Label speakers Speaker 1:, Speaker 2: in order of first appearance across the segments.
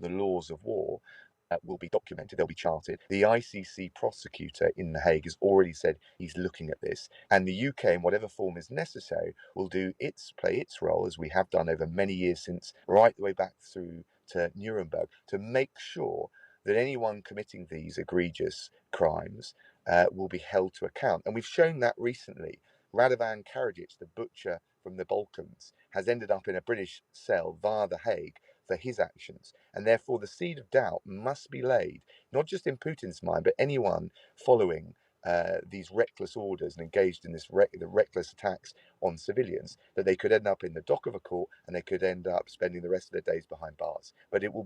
Speaker 1: the laws of war will be documented, they'll be charted. The ICC prosecutor in The Hague has already said he's looking at this, and the UK, in whatever form is necessary, will play its role, as we have done over many years since, right the way back through to Nuremberg, to make sure that anyone committing these egregious crimes will be held to account. And we've shown that recently. Radovan Karadzic, the butcher from the Balkans, has ended up in a British cell via The Hague for his actions. And therefore, the seed of doubt must be laid, not just in Putin's mind, but anyone following these reckless orders and engaged in the reckless attacks on civilians, that they could end up in the dock of a court and they could end up spending the rest of their days behind bars. But it will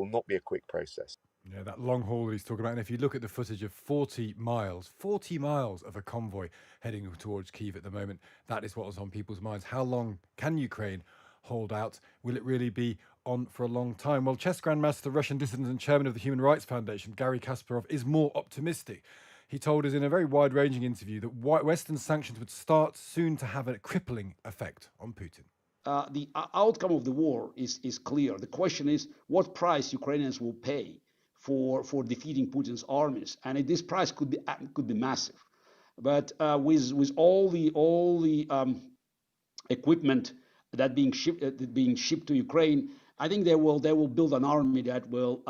Speaker 1: not be a quick process.
Speaker 2: Yeah, that long haul that he's talking about. And if you look at the footage of 40 miles of a convoy heading towards Kyiv at the moment, that is what was on people's minds. How long can Ukraine hold out? Will it really be on for a long time? Well, chess grandmaster, Russian dissident and chairman of the Human Rights Foundation, Garry Kasparov, is more optimistic. He told us in a very wide-ranging interview that Western sanctions would start soon to have a crippling effect on Putin.
Speaker 3: The outcome of the war is clear. The question is what price Ukrainians will pay for defeating Putin's armies, and this price could be massive. But with all the equipment that being shipped to Ukraine, I think they will build an army that will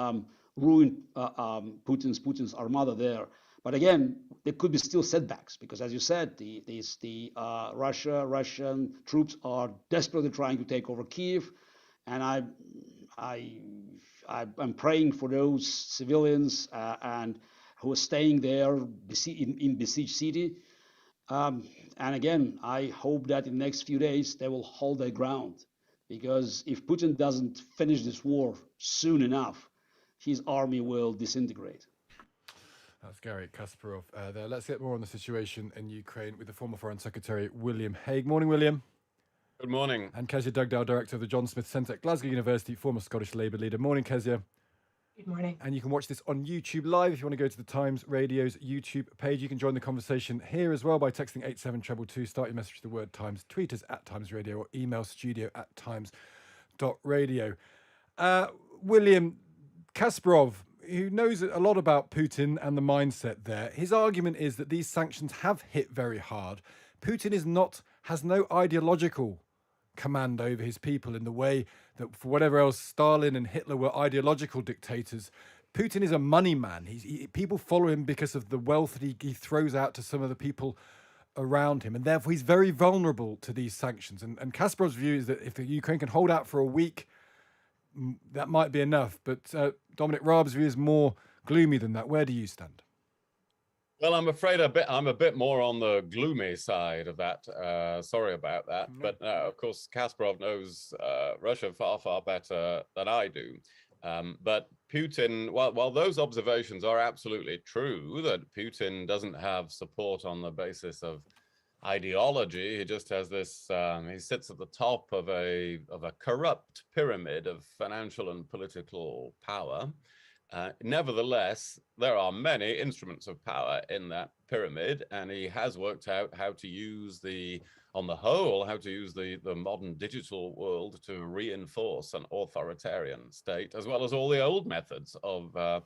Speaker 3: ruin Putin's armada there. But again, there could be still setbacks because, as you said, the Russian troops are desperately trying to take over Kyiv, and I'm praying for those civilians and who are staying there in besieged city. And again, I hope that in the next few days they will hold their ground, because if Putin doesn't finish this war soon enough, his army will disintegrate.
Speaker 2: That's Garry Kasparov there. Let's get more on the situation in Ukraine with the former Foreign Secretary, William Hague. Morning, William.
Speaker 4: Good morning.
Speaker 2: And Kezia Dugdale, Director of the John Smith Centre at Glasgow University, former Scottish Labour leader. Morning, Kezia.
Speaker 5: Good morning.
Speaker 2: And you can watch this on YouTube Live. If you want to go to the Times Radio's YouTube page, you can join the conversation here as well by texting 87222. Start your message with the word Times. Tweet us at Times Radio or email studio@times.radio. William, Kasparov, who knows a lot about Putin and the mindset there, his argument is that these sanctions have hit very hard. Putin has no ideological command over his people in the way that, for whatever else, Stalin and Hitler were ideological dictators. Putin is a money man. People follow him because of the wealth that he throws out to some of the people around him, and therefore he's very vulnerable to these sanctions. And Kasparov's view is that if the Ukraine can hold out for a week, that might be enough. But Dominic Raab's view is more gloomy than that. Where do you stand?
Speaker 4: Well, I'm afraid I'm a bit more on the gloomy side of that. Sorry about that. No. But of course, Kasparov knows Russia far, far better than I do. But Putin, while those observations are absolutely true, that Putin doesn't have support on the basis of ideology, he just has this, he sits at the top of a corrupt pyramid of financial and political power. Nevertheless, there are many instruments of power in that pyramid, and he has worked out how to use on the whole, how to use the modern digital world to reinforce an authoritarian state, as well as all the old methods of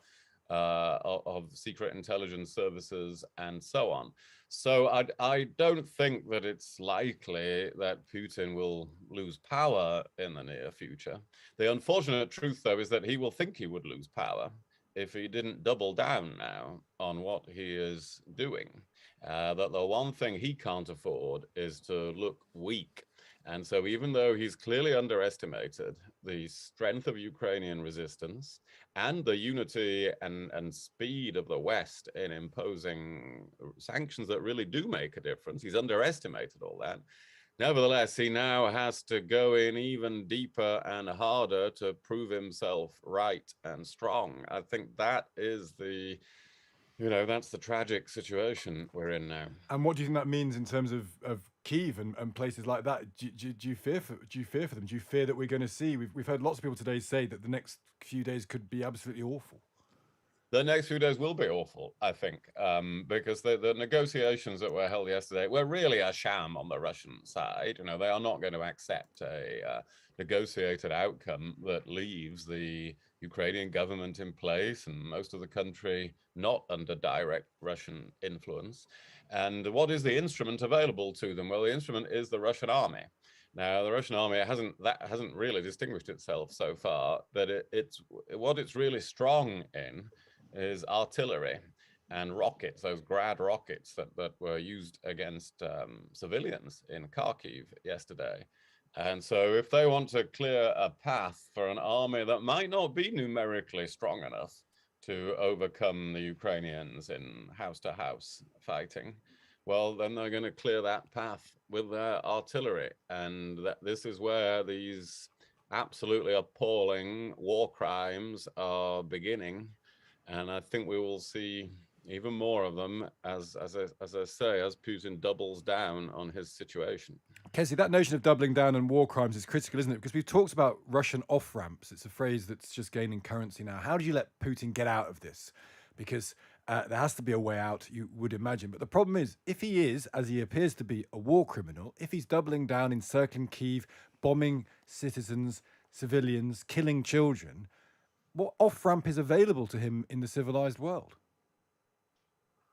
Speaker 4: secret intelligence services and so on. So I don't think that it's likely that Putin will lose power in the near future. The unfortunate truth, though, is that he will think he would lose power if he didn't double down now on what he is doing. That the one thing he can't afford is to look weak. And so even though he's clearly underestimated the strength of Ukrainian resistance and the unity and speed of the West in imposing sanctions that really do make a difference, he's underestimated all that. Nevertheless, he now has to go in even deeper and harder to prove himself right and strong. I think that is that's the tragic situation we're in now.
Speaker 2: And what do you think that means in terms of Kyiv and places like that? Do you fear for them? Do you fear that we're going to see? We've heard lots of people today say that the next few days could be absolutely awful.
Speaker 4: The next few days will be awful, I think, because the negotiations that were held yesterday were really a sham on the Russian side. You know, they are not going to accept a negotiated outcome that leaves the Ukrainian government in place and most of the country not under direct Russian influence. And what is the instrument available to them? Well, the instrument is the Russian army. Now, the Russian army hasn't really distinguished itself so far, but what it's really strong in is artillery and rockets, those Grad rockets that were used against civilians in Kharkiv yesterday. And so if they want to clear a path for an army that might not be numerically strong enough to overcome the Ukrainians in house-to-house fighting, well, then they're going to clear that path with their artillery. And this is where these absolutely appalling war crimes are beginning. And I think we will see even more of them, as I say, as Putin doubles down on his situation.
Speaker 2: Kezia, that notion of doubling down on war crimes is critical, isn't it? Because we've talked about Russian off-ramps. It's a phrase that's just gaining currency now. How do you let Putin get out of this? Because there has to be a way out, you would imagine. But the problem is, if he is, as he appears to be, a war criminal, if he's doubling down, encircling Kyiv, bombing citizens, civilians, killing children, what off-ramp is available to him in the civilized world?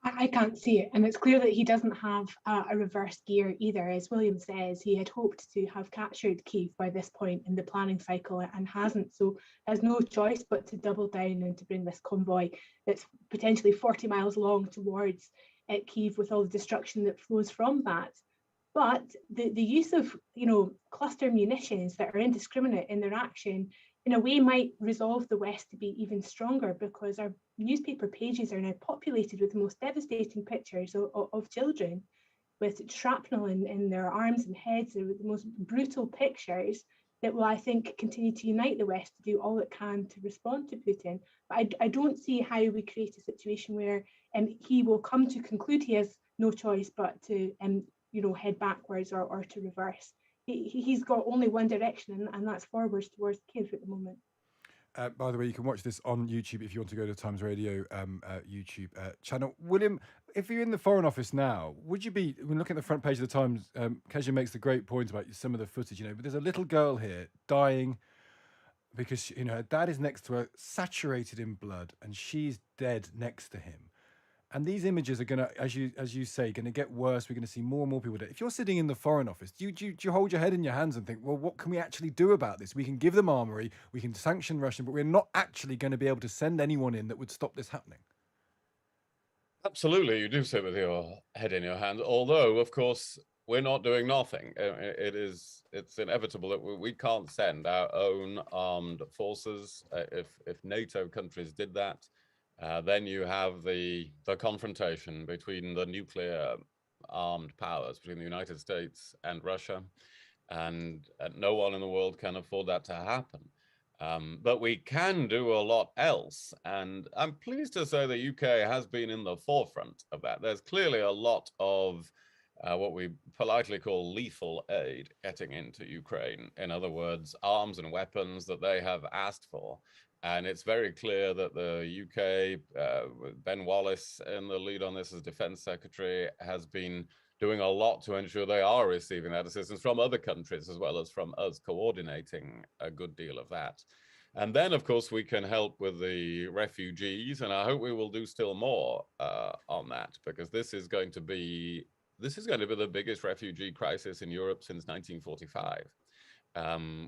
Speaker 5: I can't see it, and it's clear that he doesn't have a reverse gear either. As William says, he had hoped to have captured Kyiv by this point in the planning cycle and hasn't, so has no choice but to double down and to bring this convoy that's potentially 40 miles long towards Kyiv with all the destruction that flows from that. But the use of, cluster munitions that are indiscriminate in their action in a way might resolve the West to be even stronger, because our newspaper pages are now populated with the most devastating pictures of children with shrapnel in their arms and heads, with the most brutal pictures that will, I think, continue to unite the West to do all it can to respond to Putin. But I don't see how we create a situation where he will come to conclude he has no choice but to head backwards or to reverse. He's got only one direction, and that's forwards towards Kyiv at the moment.
Speaker 2: By the way, you can watch this on YouTube if you want to go to Times Radio YouTube channel. William, if you're in the Foreign Office now, would you be, when looking at the front page of the Times, Kezia makes the great point about some of the footage, but there's a little girl here dying because, her dad is next to her, saturated in blood, and she's dead next to him. And these images are going to, as you say, going to get worse. We're going to see more and more people dead. If you're sitting in the Foreign Office, do you hold your head in your hands and think, well, what can we actually do about this? We can give them armory, we can sanction Russia, but we're not actually going to be able to send anyone in that would stop this happening.
Speaker 4: Absolutely, you do sit with your head in your hands. Although, of course, we're not doing nothing. It's inevitable that we can't send our own armed forces. If NATO countries did that, then you have the confrontation between the nuclear armed powers, between the United States and Russia, and no one in the world can afford that to happen. But we can do a lot else, and I'm pleased to say the UK has been in the forefront of that. There's clearly a lot of what we politely call lethal aid getting into Ukraine. In other words, arms and weapons that they have asked for. And it's very clear that the UK, Ben Wallace in the lead on this as Defense Secretary, has been doing a lot to ensure they are receiving that assistance from other countries, as well as from us coordinating a good deal of that. And then, of course, we can help with the refugees, and I hope we will do still more on that, because this is going to be the biggest refugee crisis in Europe since 1945.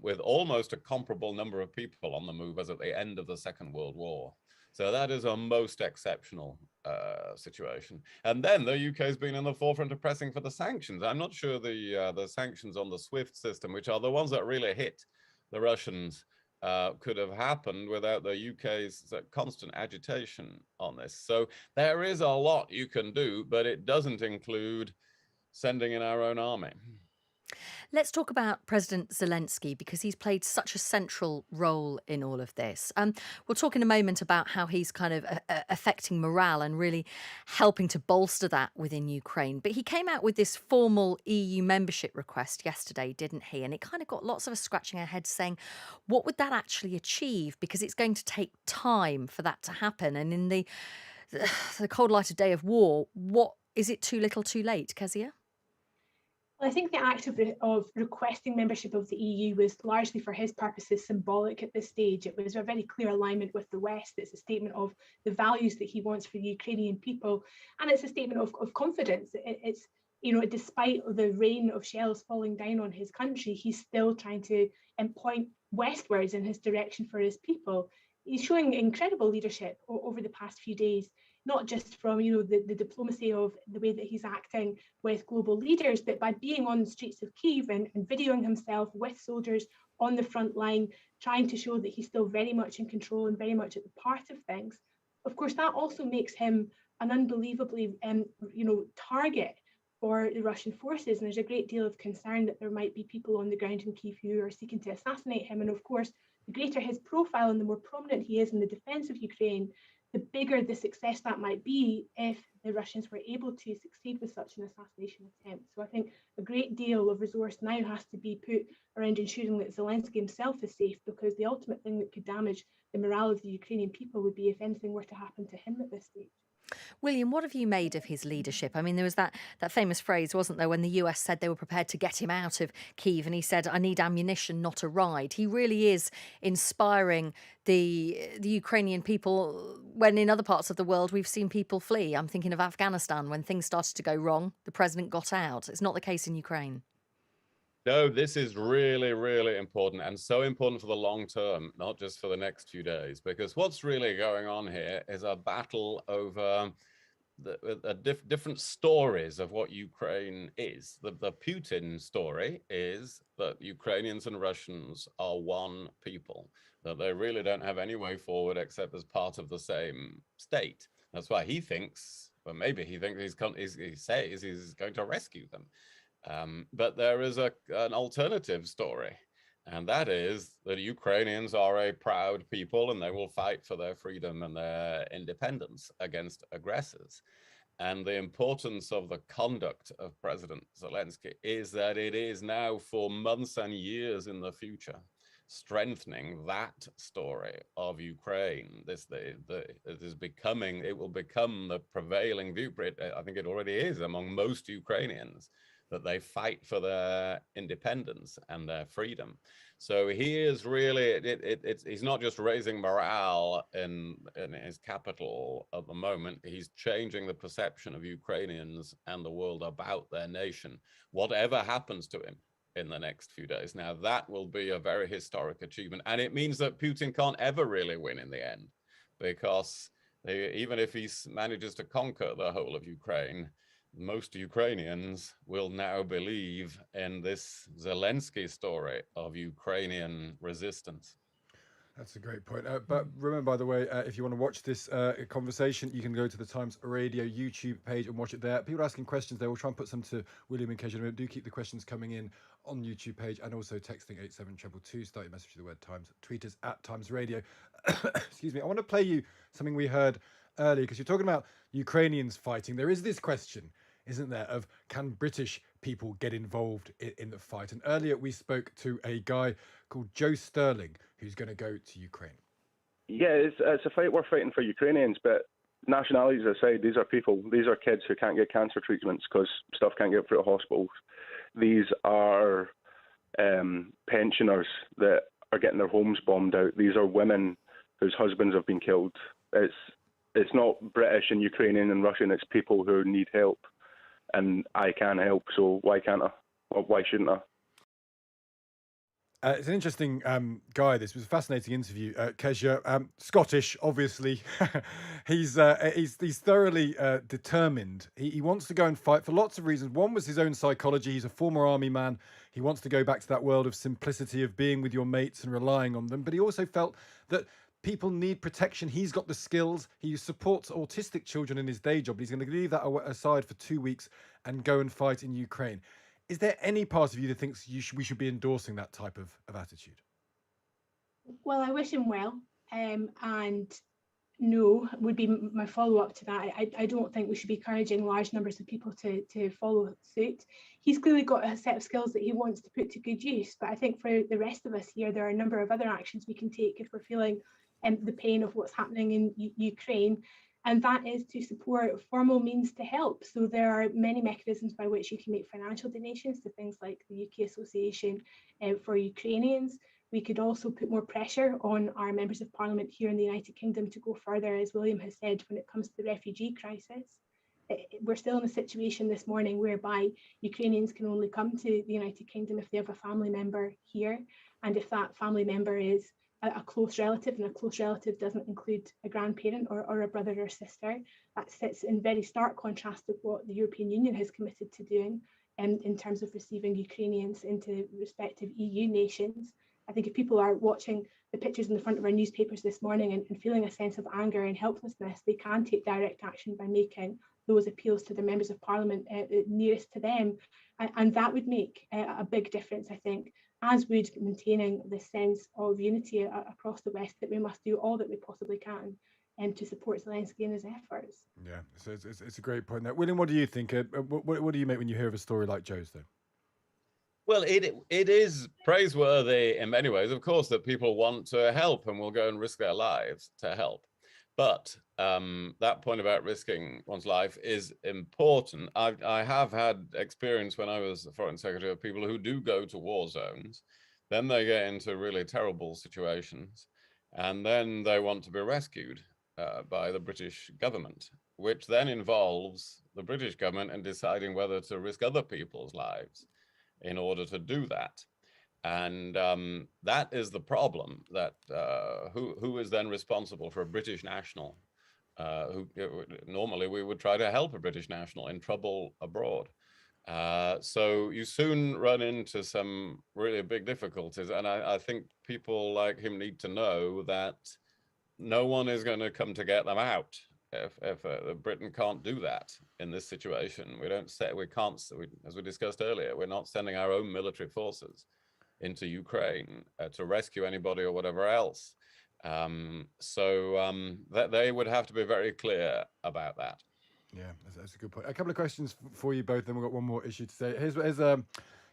Speaker 4: With almost a comparable number of people on the move as at the end of the Second World War. So that is a most exceptional situation. And then the UK has been in the forefront of pressing for the sanctions. I'm not sure the sanctions on the SWIFT system, which are the ones that really hit the Russians, could have happened without the UK's constant agitation on this. So there is a lot you can do, but it doesn't include sending in our own army.
Speaker 6: Let's talk about President Zelensky, because he's played such a central role in all of this. We'll talk in a moment about how he's kind of affecting morale and really helping to bolster that within Ukraine. But he came out with this formal EU membership request yesterday, didn't he? And it kind of got lots of us scratching our heads saying, what would that actually achieve? Because it's going to take time for that to happen. And in the cold light of day of war, what is it too little too late, Kezia?
Speaker 5: Well, I think the act of requesting membership of the EU was largely for his purposes symbolic at this stage. It was a very clear alignment with the West. It's a statement of the values that he wants for the Ukrainian people. And it's a statement of confidence. It's, despite the rain of shells falling down on his country, he's still trying to point westwards in his direction for his people. He's showing incredible leadership over the past few days, not just from the diplomacy of the way that he's acting with global leaders, but by being on the streets of Kyiv and videoing himself with soldiers on the front line, trying to show that he's still very much in control and very much at the heart of things. Of course, that also makes him an unbelievably target for the Russian forces, and there's a great deal of concern that there might be people on the ground in Kyiv who are seeking to assassinate him. And of course, the greater his profile and the more prominent he is in the defense of Ukraine, the bigger the success that might be if the Russians were able to succeed with such an assassination attempt. So I think a great deal of resource now has to be put around ensuring that Zelensky himself is safe, because the ultimate thing that could damage the morale of the Ukrainian people would be if anything were to happen to him at this stage.
Speaker 6: William, what have you made of his leadership? I mean, there was that famous phrase, wasn't there, when the US said they were prepared to get him out of Kyiv, and he said, I need ammunition, not a ride. He really is inspiring the Ukrainian people, when in other parts of the world we've seen people flee. I'm thinking of Afghanistan. When things started to go wrong, the president got out. It's not the case in Ukraine.
Speaker 4: No, this is really, really important, and so important for the long term, not just for the next few days, because what's really going on here is a battle over different stories of what Ukraine is. The Putin story is that Ukrainians and Russians are one people, that they really don't have any way forward except as part of the same state. That's why he thinks, well, maybe he thinks he says he's going to rescue them. But there is an alternative story, and that is that Ukrainians are a proud people and they will fight for their freedom and their independence against aggressors. And the importance of the conduct of President Zelensky is that it is now for months and years in the future strengthening that story of Ukraine. It will become the prevailing view. I think it already is among most Ukrainians, that they fight for their independence and their freedom. So he is really, he's not just raising morale in his capital at the moment, he's changing the perception of Ukrainians and the world about their nation, whatever happens to him in the next few days. Now, that will be a very historic achievement. And it means that Putin can't ever really win in the end, because even if he manages to conquer the whole of Ukraine, most Ukrainians will now believe in this Zelensky story of Ukrainian resistance.
Speaker 2: That's a great point. But remember, by the way, if you want to watch this conversation, you can go to the Times Radio YouTube page and watch it there. People are asking questions there. We'll try and put some to William and Kezia. Do keep the questions coming in on YouTube page, and also texting 87222. Start your message with the word Times. Tweet us at Times Radio. Excuse me. I want to play you something we heard earlier, because you're talking about Ukrainians fighting. There is this question, isn't there, of can British people get involved in the fight? And earlier we spoke to a guy called Joe Sterling, who's going to go to Ukraine.
Speaker 7: Yeah, it's a fight we're fighting for Ukrainians, but nationalities aside, these are people, these are kids who can't get cancer treatments because stuff can't get through hospitals. These are pensioners that are getting their homes bombed out. These are women whose husbands have been killed. It's not British and Ukrainian and Russian, it's people who need help. And I can help, so why can't I? Or why shouldn't I?
Speaker 2: It's an interesting guy. This was a fascinating interview. Kezia, Scottish, obviously. He's thoroughly determined. He wants to go and fight for lots of reasons. One was his own psychology. He's a former army man. He wants to go back to that world of simplicity, of being with your mates and relying on them. But he also felt that people need protection. He's got the skills. He supports autistic children in his day job. He's going to leave that aside for 2 weeks and go and fight in Ukraine. Is there any part of you that thinks we should be endorsing that type of attitude?
Speaker 5: Well, I wish him well, and no would be my follow-up to that. I don't think we should be encouraging large numbers of people to follow suit. He's clearly got a set of skills that he wants to put to good use, but I think for the rest of us here, there are a number of other actions we can take if we're feeling the pain of what's happening in Ukraine, and that is to support formal means to help. So there are many mechanisms by which you can make financial donations to things like the UK Association for Ukrainians. We could also put more pressure on our members of parliament here in the United Kingdom to go further, as William has said, when it comes to the refugee crisis. We're still in a situation this morning whereby Ukrainians can only come to the United Kingdom if they have a family member here. And if that family member is a close relative, and a close relative doesn't include a grandparent or a brother or sister, that sits in very stark contrast with what the European Union has committed to doing in terms of receiving Ukrainians into respective EU nations. I think if people are watching the pictures in the front of our newspapers this morning and feeling a sense of anger and helplessness, they can take direct action by making those appeals to the members of parliament nearest to them. And that would make a big difference, I think, as would maintaining the sense of unity across the West, that we must do all that we possibly can to support Zelensky in his efforts.
Speaker 2: Yeah, so it's a great point there. William, what do you think? What do you make when you hear of a story like Joe's, though?
Speaker 4: Well, it is praiseworthy in many ways, of course, that people want to help and will go and risk their lives to help. But that point about risking one's life is important. I have had experience when I was the Foreign Secretary of people who do go to war zones. Then they get into really terrible situations, and then they want to be rescued by the British government, which then involves the British government in deciding whether to risk other people's lives in order to do that. And that is the problem, that who is then responsible for a British national who normally we would try to help a British national in trouble abroad. So you soon run into some really big difficulties. And I think people like him need to know that no one is going to come to get them out. If Britain can't do that in this situation, as we discussed earlier, we're not sending our own military forces into Ukraine to rescue anybody or whatever else. That they would have to be very clear about that.
Speaker 2: Yeah, that's a good point. A couple of questions for you both, then we've got one more issue to say. Here's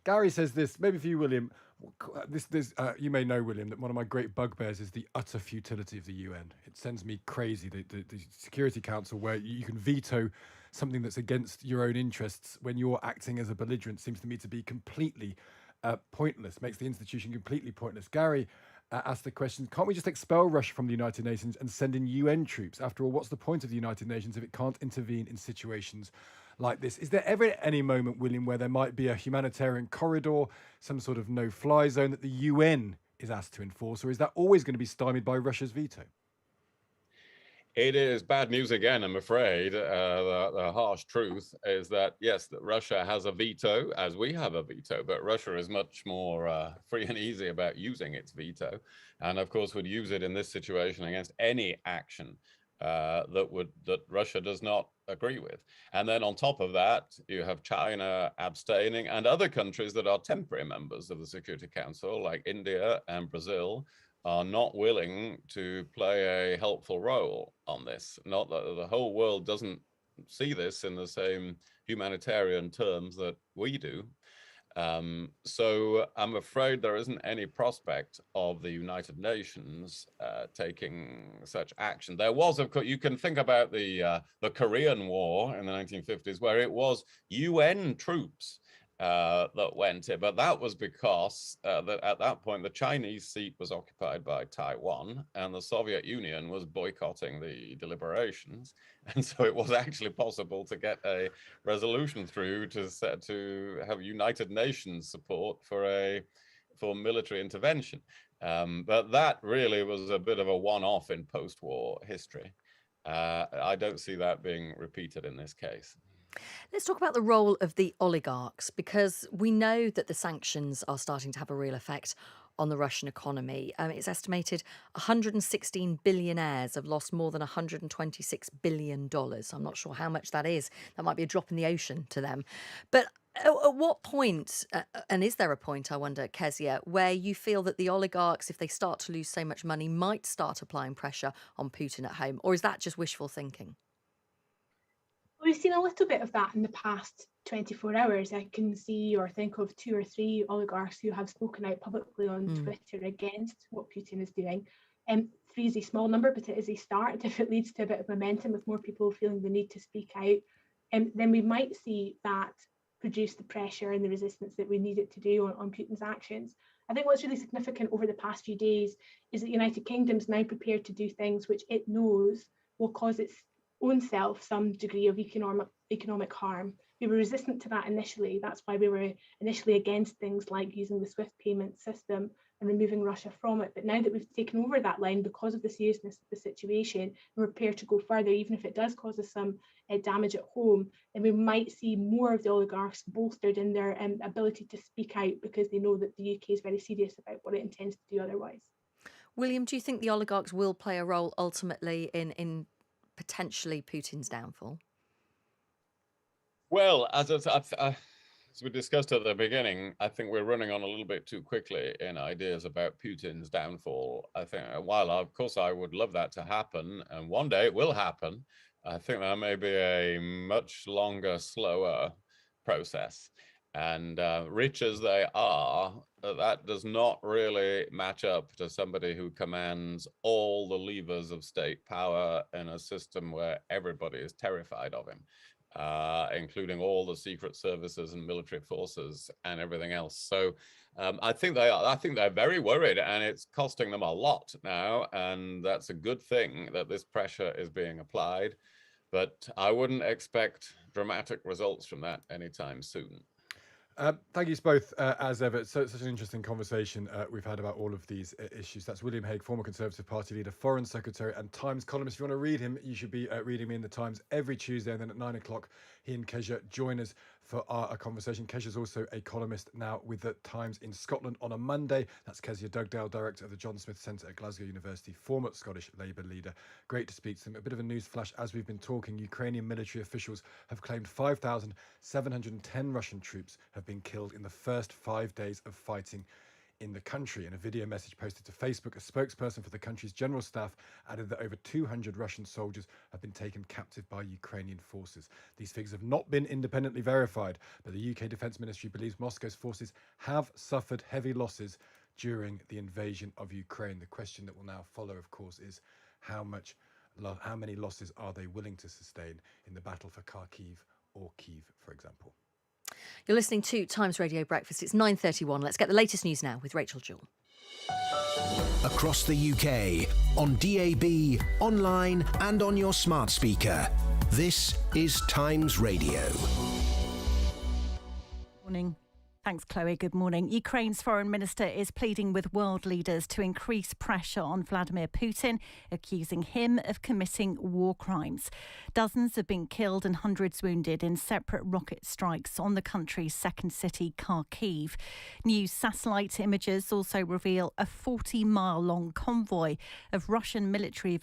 Speaker 2: Gary says this, maybe for you, William. You may know, William, that one of my great bugbears is the utter futility of the UN. It sends me crazy, the Security Council, where you can veto something that's against your own interests when you're acting as a belligerent, seems to me to be completely pointless, makes the institution completely pointless. Gary asked the question, can't we just expel Russia from the United Nations and send in UN troops? After all, what's the point of the United Nations if it can't intervene in situations like this? Is there ever any moment, William, where there might be a humanitarian corridor, some sort of no-fly zone that the UN is asked to enforce, or is that always going to be stymied by Russia's veto?
Speaker 4: It is bad news again, I'm afraid. The harsh truth is that, yes, that Russia has a veto, as we have a veto, but Russia is much more free and easy about using its veto, and of course would use it in this situation against any action that Russia does not agree with. And then on top of that, you have China abstaining, and other countries that are temporary members of the Security Council, like India and Brazil, are not willing to play a helpful role on this. Not that the whole world doesn't see this in the same humanitarian terms that we do. So I'm afraid there isn't any prospect of the United Nations taking such action. There was, of course, you can think about the Korean War in the 1950s, where it was UN troops that went in, but that was because that at that point the Chinese seat was occupied by Taiwan and the Soviet Union was boycotting the deliberations, and so it was actually possible to get a resolution through to have United Nations support for military intervention. But that really was a bit of a one-off in post-war history. I don't see that being repeated in this case.
Speaker 6: Let's talk about the role of the oligarchs, because we know that the sanctions are starting to have a real effect on the Russian economy. It's estimated 116 billionaires have lost more than $126 billion. I'm not sure how much that is. That might be a drop in the ocean to them. But At what point, and is there a point, I wonder, Kezia, where you feel that the oligarchs, if they start to lose so much money, might start applying pressure on Putin at home? Or is that just wishful thinking?
Speaker 5: We've seen a little bit of that in the past 24 hours. I can see or think of 2 or 3 oligarchs who have spoken out publicly on Twitter against what Putin is doing. 3 is a small number, but it is a start. If it leads to a bit of momentum with more people feeling the need to speak out, then we might see that produce the pressure and the resistance that we need it to do on Putin's actions. I think what's really significant over the past few days is that the United Kingdom is now prepared to do things which it knows will cause its own self some degree of economic harm. We were resistant to that initially. That's why we were initially against things like using the SWIFT payment system and removing Russia from it. But now that we've taken over that line because of the seriousness of the situation, we're prepared to go further, even if it does cause us some damage at home, then we might see more of the oligarchs bolstered in their ability to speak out because they know that the UK is very serious about what it intends to do otherwise.
Speaker 6: William, do you think the oligarchs will play a role ultimately in potentially Putin's downfall?
Speaker 4: Well, as we discussed at the beginning, I think we're running on a little bit too quickly in ideas about Putin's downfall. I think, while of course I would love that to happen, and one day it will happen, I think that may be a much longer, slower process. And rich as they are, that does not really match up to somebody who commands all the levers of state power in a system where everybody is terrified of him, including all the secret services and military forces and everything else. So I think they're very worried, and it's costing them a lot now. And that's a good thing that this pressure is being applied. But I wouldn't expect dramatic results from that anytime soon.
Speaker 2: Thank you both, as ever. Such an interesting conversation we've had about all of these issues. That's William Hague, former Conservative Party leader, Foreign Secretary and Times columnist. If you want to read him, you should be reading me in the Times every Tuesday. And then at 9 o'clock, he and Kezia join us for our conversation. Kezia's also a columnist now with the Times in Scotland on a Monday. That's Kezia Dugdale, director of the John Smith Centre at Glasgow University, former Scottish Labour leader. Great to speak to them. A bit of a news flash as we've been talking. Ukrainian military officials have claimed 5,710 Russian troops have been killed in the first 5 days of fighting in the country. In a video message posted to Facebook, a spokesperson for the country's general staff added that over 200 Russian soldiers have been taken captive by Ukrainian forces. These figures have not been independently verified, but the UK Defence Ministry believes Moscow's forces have suffered heavy losses during the invasion of Ukraine. The question that will now follow, of course, is how many losses are they willing to sustain in the battle for Kharkiv or Kyiv, for example.
Speaker 6: You're listening to Times Radio Breakfast. It's 9:31. Let's get the latest news now with Rachel Jewell.
Speaker 8: Across the UK, on DAB, online and on your smart speaker. This is Times Radio.
Speaker 9: Morning. Thanks, Chloe. Good morning. Ukraine's foreign minister is pleading with world leaders to increase pressure on Vladimir Putin, accusing him of committing war crimes. Dozens have been killed and hundreds wounded in separate rocket strikes on the country's second city, Kharkiv. New satellite images also reveal a 40-mile-long convoy of Russian military